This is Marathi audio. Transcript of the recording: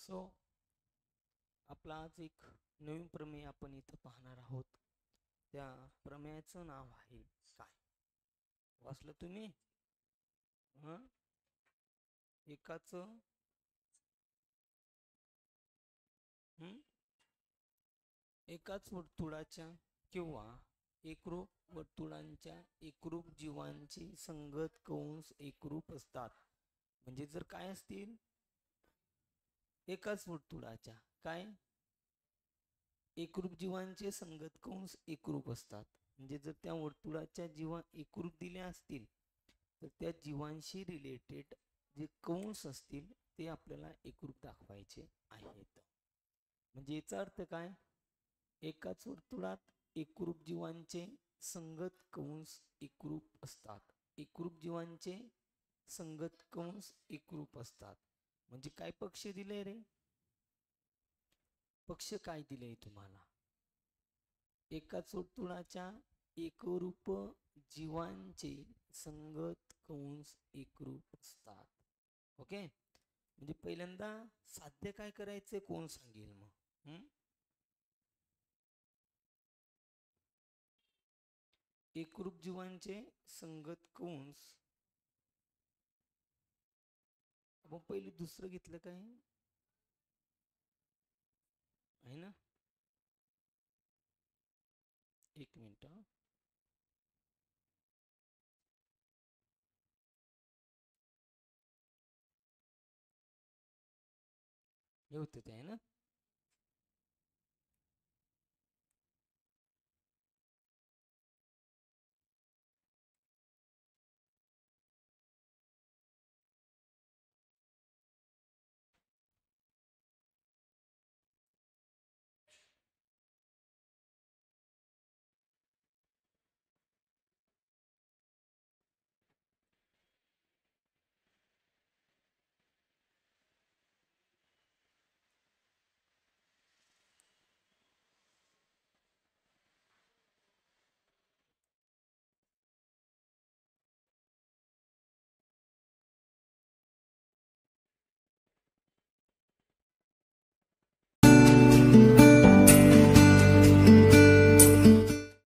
सो आपला आज एक नवीन प्रमेय आपण इथं पाहणार आहोत. त्या प्रमेयाचं नाव आहे काय? वाचलं तुम्ही? एकाच एकाच वर्तुळाच्या किंवा एकरूप वर्तुळांच्या एकरूप जीवांची संगत कंस एकरूप असतात. म्हणजे जर काय असतील, एकाच वर्तुळाच्या काय एकरूप जीवांचे संगत कंस एकरूप असतात. म्हणजे जर त्या वर्तुळाच्या जीवा एकरूप दिल्या असतील तर त्या जीवांशी रिलेटेड जे कंस असतील ते आपल्याला एकरूप दाखवायचे आहेत. म्हणजे याचा अर्थ काय? एकाच वर्तुळात एकरूप जीवांचे संगत कंस एकरूप असतात. एकरूप जीवांचे संगत कंस एकरूप असतात. म्हणजे काय पक्ष दिले रे? पक्ष काय दिले तुम्हाला? एकाच वर्तुळाच्या एकरूप जीवांचे संगत कंस एकरूप असतात. ओके, म्हणजे पहिल्यांदा साध्य काय करायचं कोण सांगेल मग? एकरूप जीवांचे संगत कंस. आपण पहिले दुसरं घेतलं काय आहे ना? एक मिनिट. हे होतं ते आहे ना?